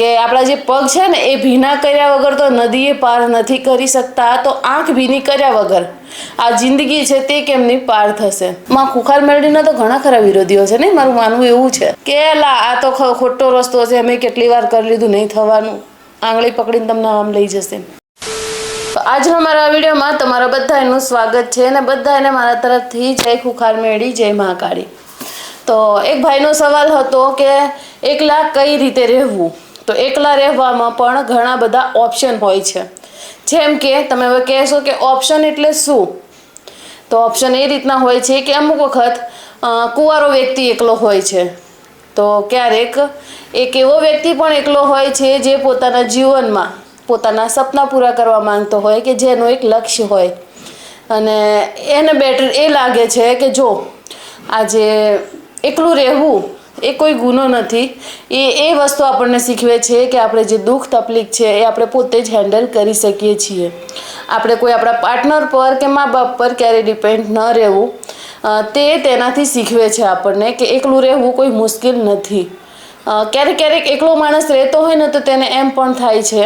કે આપણા જે પગ છે ને એ ભીના કર્યા વગર તો નદીએ પાર નથી કરી શકતા, તો આંખ ભીની કર્યા વગર આ જિંદગી છે તે કેમની પાર થશે? માં ખુખાર મેળવીને તો ઘણા ખરા વિરોધીઓ છે ને, મારું માનવું એવું છે કે આ તો ખોટો રસ્તો છે, અમે કેટલી વાર કરી લીધું, નહીં થવાનું, આંગળી પકડીને તમને આમ લઈ જશે. તો આજના મારા વિડીયોમાં તમારા બધાનું સ્વાગત છે અને બધાને મારા તરફથી જય ખુખાર મેળી, જય મહાકાળી. તો એક ભાઈનો સવાલ હતો કે એકલા કઈ રીતે રહેવું. તો એકલા રહેવામાં પણ ઘણા બધા ઓપ્શન હોય છે. જેમ કે તમે હવે કહેશો કે ઓપ્શન એટલે શું? તો ઓપ્શન એ રીતના હોય છે કે અમુક વખત કુંવારો વ્યક્તિ એકલો હોય છે, તો ક્યારેક એક એવો વ્યક્તિ પણ એકલો હોય છે જે પોતાના જીવનમાં પોતાના સપના પૂરા કરવા માંગતો હોય, કે જેનું એક લક્ષ્ય હોય, અને એને બેટર એ લાગે છે કે જો આજે એકલું રહેવું એ કોઈ ગુનો નથી. એ વસ્તુ આપણને શીખવે છે કે આપણે જે દુઃખ તકલીફ છે એ આપણે પોતે જ હેન્ડલ કરી શકીએ છીએ. આપણે કોઈ આપણા પાર્ટનર પર કે મા બાપ પર ક્યારેય ડિપેન્ડ ન રહેવું, તેનાથી શીખવે છે આપણને કે એકલું રહેવું કોઈ મુશ્કેલ નથી. ક્યારેક એકલો માણસ રહેતો હોય ને તો તેને એમ પણ થાય છે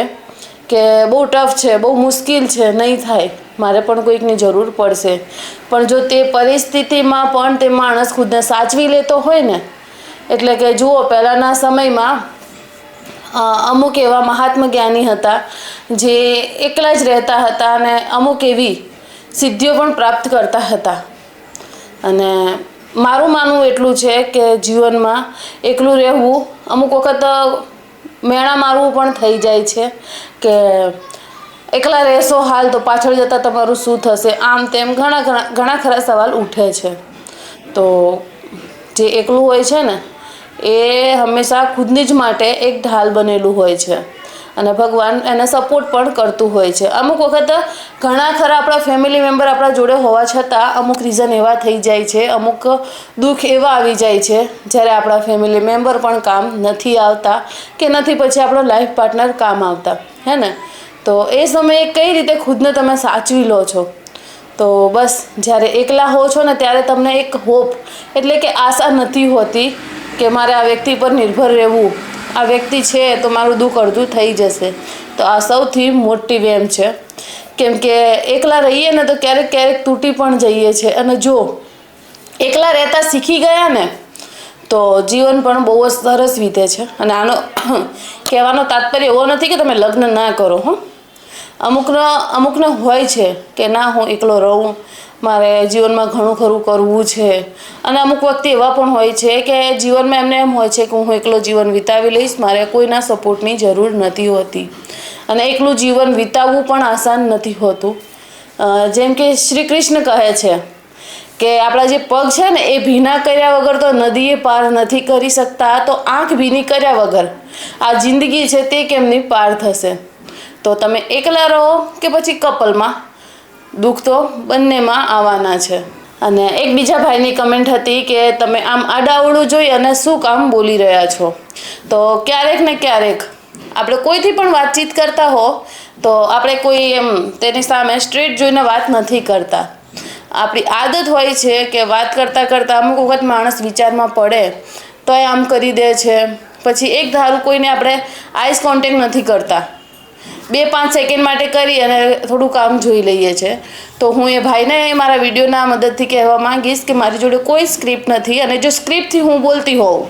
કે બહુ ટફ છે, બહુ મુશ્કેલ છે, નહીં થાય, મારે પણ કોઈકની જરૂર પડશે. પણ જો તે પરિસ્થિતિમાં પણ તે માણસ ખુદને સાચવી લેતો હોય ને, એટલે કે જુઓ, પહેલાંના સમયમાં અમુક એવા મહાત્મા જ્ઞાની હતા જે એકલા જ રહેતા હતા અને અમુક એવી સિદ્ધિઓ પણ પ્રાપ્ત કરતા હતા. અને મારું માનવું એટલું છે કે જીવનમાં એકલું રહેવું અમુક વખત મેણા મારવું પણ થઈ જાય છે કે એકલા રહેશો હાલ તો પાછળ જતાં તમારું શું થશે, આમ તેમ ઘણા ખરા સવાલ ઉઠે છે. તો જે એકલું હોય છે ને એ હંમેશા ખુદની જ માટે એક ઢાલ બનેલું હોય છે, અને ભગવાન એને સપોર્ટ પણ કરતું હોય છે. અમુક વખત ઘણા ખરા આપણા ફેમિલી મેમ્બર આપણા જોડે હોવા છતાં અમુક રીઝન એવા થઈ જાય છે, અમુક દુઃખ એવા આવી જાય છે જ્યારે આપણા ફેમિલી મેમ્બર પણ કામ નથી આવતા, કે નથી પછી આપણો લાઈફ પાર્ટનર કામ આવતા, હે ને? તો એ સમયે કઈ રીતે ખુદને તમે સાચવી લો છો? તો બસ જ્યારે એકલા હો છો ને ત્યારે તમને એક હોપ એટલે કે આશા નથી હોતી કે મારે આ વ્યક્તિ પર નિર્ભર રહેવું, આ વ્યક્તિ છે તો મારું દુઃખ અડધું થઈ જશે. તો આ સૌથી મોટી વેમ છે, કેમ કે એકલા રહીએ ને તો ક્યારેક તૂટી પણ જઈએ છીએ, અને જો એકલા રહેતા શીખી ગયા ને તો જીવન પણ બહુ જ સરસ વીતે છે. અને આનો કહેવાનો તાત્પર્ય એવો નથી કે તમે લગ્ન ના કરો. અમુકને હોય છે કે ના, હું એકલો રહું, મારે જીવનમાં ઘણું ખરું કરવું છે. અને અમુક વખતે એવા પણ હોય છે કે જીવનમાં એમને એમ હોય છે કે હું એકલો જીવન વિતાવી લઈશ, મારે કોઈના સપોર્ટની જરૂર નથી હોતી. અને એકલું જીવન વિતાવવું પણ આસાન નથી હોતું. જેમ કે શ્રી કૃષ્ણ કહે છે કે આપણા જે પગ છે ને એ ભીના કર્યા વગર તો નદીએ પાર નથી કરી શકતા, તો આંખ ભીની કર્યા વગર આ જિંદગી છે તે કેમની પાર થશે? તો તમે એકલા રહો કે પછી કપલમાં, દુઃખ તો બંનેમાં આવવાના છે. અને એક બીજા ભાઈની કમેન્ટ હતી કે તમે આમ આડાઅવળું જોઈ અને શું કામ બોલી રહ્યા છો? તો ક્યારેક ને ક્યારેક આપણે કોઈથી પણ વાતચીત કરતા હો તો આપણે કોઈ એમ તેની સામે સ્ટ્રેટ જોઈને વાત નથી કરતા. આપણી આદત હોય છે કે વાત કરતાં અમુક વખત માણસ વિચારમાં પડે તો એ આમ કરી દે છે. પછી એક ધારું કોઈને આપણે આઈસ કોન્ટેક્ટ નથી કરતા, 2-5 સેકન્ડ માટે કરી અને થોડું કામ જોઈ લઈએ છીએ. તો હું એ ભાઈને મારા વિડીયોના મદદથી કહેવા માંગીશ કે મારી જોડે કોઈ સ્ક્રિપ્ટ નથી, અને જો સ્ક્રિપ્ટથી હું બોલતી હોઉં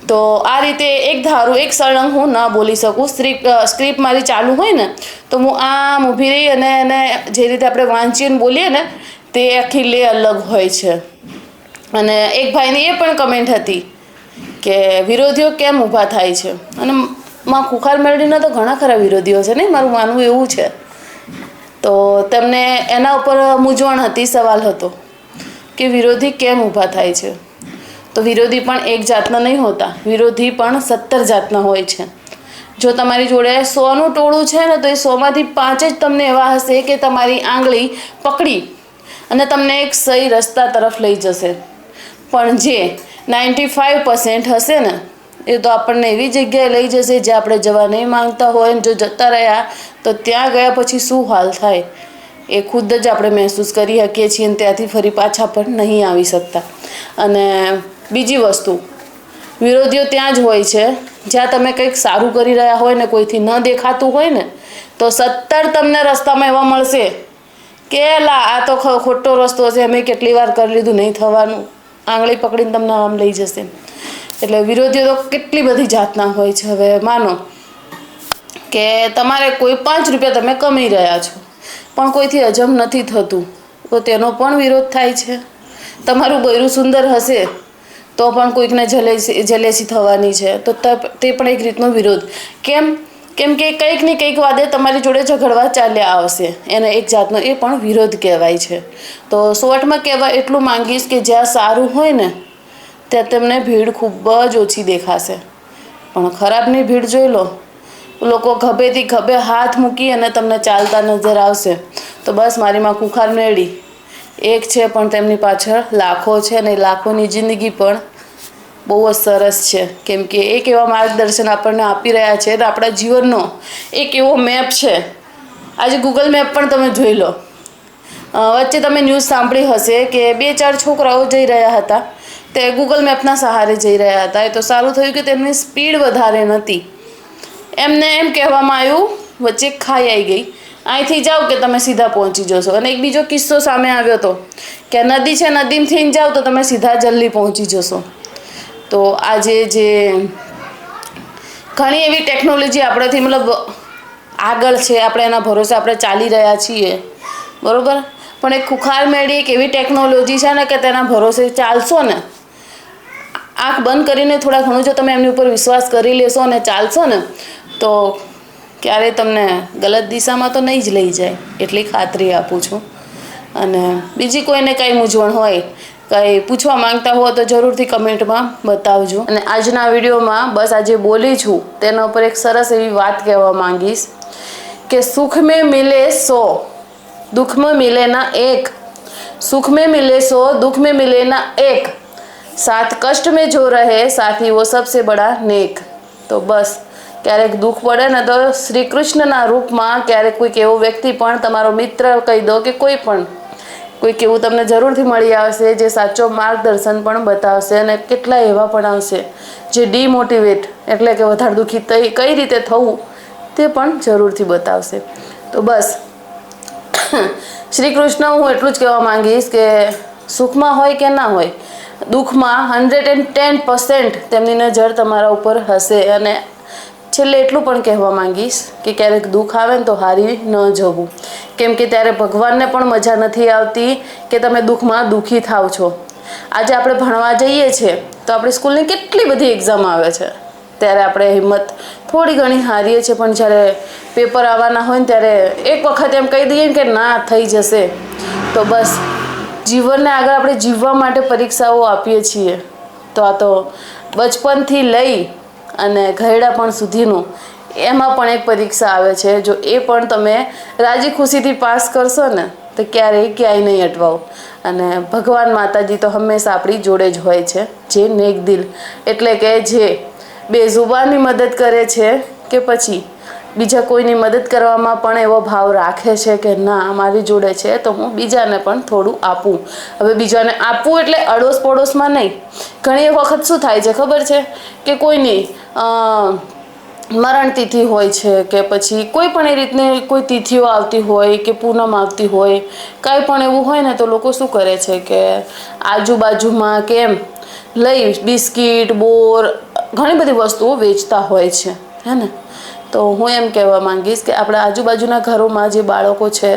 તો આ રીતે એક ધારું એક સળંગ હું ના બોલી શકું. સ્ક્રિપ્ટ મારી ચાલુ હોય ને તો હું આમ ઊભી રહી અને એને જે રીતે આપણે વાંચીને બોલીએ ને તે આખી લે અલગ હોય છે. અને એક ભાઈની એ પણ કમેન્ટ હતી કે વિરોધીઓ કેમ ઊભા થાય છે? અને માં ખુખાર મેળવીને તો ઘણા ખરા વિરોધીઓ છે ને, મારું માનવું એવું છે. તો તેમને એના ઉપર મૂંઝવણ હતી, સવાલ હતો કે વિરોધી કેમ ઊભા થાય છે? તો વિરોધી પણ એક જાતના નહીં હોતા, વિરોધી પણ 17 જાતના હોય છે. જો તમારી જોડે 100નું ટોળું છે ને તો એ 100માંથી 5 જ તમને એવા હશે કે તમારી આંગળી પકડી અને તમને એક સહી રસ્તા તરફ લઈ જશે. પણ જે 95% હશે ને એ તો આપણને એવી જગ્યાએ લઈ જશે જે આપણે જવા નહીં માંગતા હોય. જો જતા રહ્યા તો ત્યાં ગયા પછી શું હાલ થાય એ ખુદ જ આપણે મહેસૂસ કરી શકીએ છીએ, અને ત્યાંથી ફરી પાછા પણ નહીં આવી શકતા. અને બીજી વસ્તુ, વિરોધીઓ ત્યાં જ હોય છે જ્યાં તમે કંઈક સારું કરી રહ્યા હોય ને કોઈથી ન દેખાતું હોય ને તો 70 તમને રસ્તામાં એવા મળશે કે આ તો ખોટો રસ્તો છે, અમે કેટલી વાર કરી લીધું, નહીં થવાનું, આંગળી પકડીને તમને આમ લઈ જશે. એટલે વિરોધીઓ તો કેટલી બધી જાતના હોય છે. હવે માનો કે તમારે કોઈ 5 રૂપિયા તમે કમાઈ રહ્યા છો પણ કોઈથી હજમ નથી થતું તો તેનો પણ વિરોધ થાય છે. તમારું બૈરું સુંદર હશે તો પણ કોઈકને જલેસી થવાની છે, તો તે પણ એક રીતનો વિરોધ. કેમ કે કંઈક ને કંઈક વાદે તમારી જોડે ઝઘડવા ચાલ્યા આવશે, એને એક જાતનો એ પણ વિરોધ કહેવાય છે. તો શોર્ટમાં કહેવા એટલું માંગીશ કે જ્યાં સારું હોય ને ત્યાં તમને ભીડ ખૂબ જ ઓછી દેખાશે, પણ ખરાબની ભીડ જોઈ લો, લોકો ખભેથી ખભે હાથ મૂકી અને તમને ચાલતા નજર આવશે તો બસ મારી માં ખુખાર મેળી એક છે, પણ તેમની પાછળ લાખો છે અને લાખોની જિંદગી પણ બહુ જ સરસ છે. કેમ કે એક એવા માર્ગદર્શન આપણને આપી રહ્યા છે, આપણા જીવનનો એક એવો મેપ છે. આજે ગૂગલ મેપ પણ તમે જોઈ લો. વચ્ચે તમે ન્યૂઝ સાંભળી હશે કે 2-4 છોકરાઓ જઈ રહ્યા હતા, તે ગૂગલ મેપના સહારે જઈ રહ્યા હતા. એ તો સારું થયું કે તેમની સ્પીડ વધારે નહોતી, એમને એમ કહેવામાં આવ્યું વચ્ચે ખાઈ આવી ગઈ, અહીંથી જાઓ કે તમે સીધા પહોંચી જશો. અને એક બીજો કિસ્સો સામે આવ્યો હતો કે નદી છે, નદીમાંથી જાઓ તો તમે સીધા જલ્દી પહોંચી જશો. તો આજે જે ઘણી એવી ટેકનોલોજી આપણાથી મતલબ આગળ છે, આપણે એના ભરોસે આપણે ચાલી રહ્યા છીએ, બરાબર. પણ એક ખુખાર મેળી એક એવી ટેકનોલોજી છે ને કે તેના ભરોસે ચાલશો ને, આંખ બંધ કરીને થોડા ઘણું જો તમે એમની ઉપર વિશ્વાસ કરી લેશો અને ચાલશો ને તો ક્યારેય તમને ગલત દિશામાં તો નહીં જ લઈ જાય, એટલી ખાતરી આપું છું. અને બીજી કોઈને કાંઈ મૂંઝવણ હોય, કંઈ પૂછવા માંગતા હો તો જરૂરથી કમેન્ટમાં બતાવજો. અને આજના વિડીયોમાં બસ આજે બોલી છું તેના ઉપર એક સરસ એવી વાત કહેવા માંગીશ કે સુખ મેં મિલે 100 दुख में मिले ना एक, सुख में मिले 100 दुख में मिले ना एक, साथ कष्ट में जो रहे साथी वो सबसे बड़ा नेक. તો બસ ક્યારેક દુઃખ પડે ને તો શ્રી કૃષ્ણના રૂપમાં ક્યારેક કોઈક એવો વ્યક્તિ પણ તમારો મિત્ર કહી દો કે કોઈ પણ કોઈક એવું તમને જરૂરથી મળી આવશે જે સાચો માર્ગદર્શન પણ બતાવશે. અને કેટલા એવા પણ આવશે જે ડીમોટિવેટ એટલે કે વધારે દુઃખી કઈ રીતે થવું તે પણ જરૂરથી બતાવશે. તો બસ શ્રી કૃષ્ણ હું એટલું જ કહેવા માંગીશ કે સુખમાં હોય કે ના હોય, દુઃખમાં 110% તેમની નજર તમારા ઉપર હશે. અને છેલ્લે એટલું પણ કહેવા માંગીશ કે ક્યારેક દુઃખ આવે ને તો હારી ન જવું, કેમ કે ત્યારે ભગવાનને પણ મજા નથી આવતી કે તમે દુઃખમાં દુઃખી થાવ છો. આજે આપણે ભણવા જઈએ છીએ તો આપણી સ્કૂલની કેટલી બધી એક્ઝામ આવે છે, ત્યારે આપણે હિંમત થોડી ઘણી હારીએ છીએ, પણ જ્યારે પેપર આવવાના હોય ને ત્યારે એક વખત એમ કહી દઈએ કે ના થઈ જશે. તો બસ જીવનને આગળ આપણે જીવવા માટે પરીક્ષાઓ આપીએ છીએ. તો આ તો બચપનથી લઈ અને ઘરડાપણ સુધીનું એમાં પણ એક પરીક્ષા આવે છે. જો એ પણ તમે રાજી ખુશીથી પાસ કરશો ને તો ક્યાંય નહીં અટવાઓ. અને ભગવાન માતાજી તો હંમેશા આપણી જોડે જ હોય છે, જે નેક દિલ એટલે કે જે બેઝુબાની મદદ કરે છે કે પછી બીજા કોઈની મદદ કરવામાં પણ એવો ભાવ રાખે છે કે ના મારી જોડે છે તો હું બીજાને પણ થોડું આપું. હવે બીજાને આપવું એટલે અડોશ પડોશમાં નહીં. ઘણી વખત શું થાય છે ખબર છે કે કોઈની મરણ તિથિ હોય છે કે પછી કોઈ પણ એ રીતની કોઈ તિથિઓ આવતી હોય કે પૂનમ આવતી હોય, કાંઈ પણ એવું હોય ને તો લોકો શું કરે છે કે આજુબાજુમાં કેમ લઈ બિસ્કિટ, બોર, ઘણી બધી વસ્તુઓ વેચતા હોય છે, હે ને. તો હું એમ કહેવા માંગીશ કે આપણા આજુબાજુના ઘરોમાં જે બાળકો છે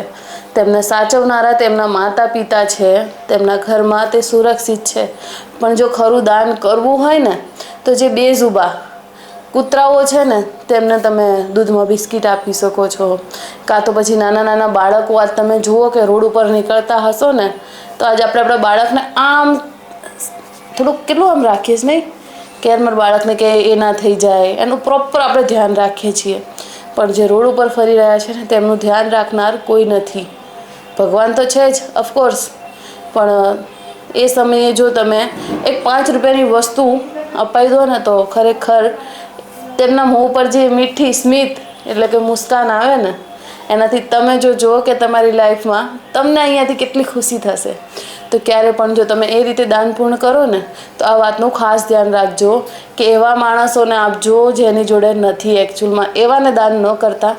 તેમને સાચવનારા તેમના માતા પિતા છે, તેમના ઘરમાં તે સુરક્ષિત છે. પણ જો ખરું દાન કરવું હોય ને તો જે બેઝુબા કૂતરાઓ છે ને તેમને તમે દૂધમાં બિસ્કિટ આપી શકો છો. કાં તો પછી નાના નાના બાળકો આજ તમે જુઓ કે રોડ ઉપર નીકળતા હશો ને તો આજે આપણે આપણા બાળકને આમ થોડુંક કેટલું આમ રાખીએ જ નહીં કે યાર મારા બાળકને કે એ ના થઈ જાય, એનું પ્રોપર આપણે ધ્યાન રાખીએ છીએ. પણ જે રોડ ઉપર ફરી રહ્યા છે ને તેમનું ધ્યાન રાખનાર કોઈ નથી. ભગવાન તો છે જ ઓફકોર્સ, પણ એ સમયે જો તમે એક 5 રૂપિયાની વસ્તુ અપાઈ દો ને તો ખરેખર તેમના મોં પર જે મીઠી સ્મિત એટલે કે મુસ્કાન આવે ને એનાથી તમે જો જુઓ કે તમારી લાઈફમાં તમને અહીંયાથી કેટલી ખુશી થશે. તો ક્યારે પણ જો તમે એ રીતે દાન પૂર્ણ કરો ને તો આ વાતનું ખાસ ધ્યાન રાખજો કે એવા માણસોને આપજો જેની જોડે નથી એકચ્યુઅલમાં, એવાને દાન ન કરતા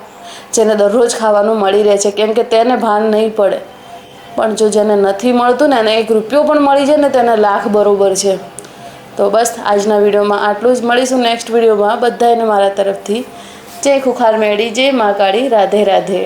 જેને દરરોજ ખાવાનું મળી રહે છે, કેમ કે તેને ભાન નહીં પડે. પણ જો જેને નથી મળતું ને અને 1 રૂપિયો પણ મળી જાય ને તેને લાખ બરોબર છે. તો બસ આજના વિડીયોમાં આટલું જ. મળીશું નેક્સ્ટ વિડીયોમાં. બધાને મારા તરફથી જય ખુખાર મેળી, જય મા કાળી, રાધે રાધે.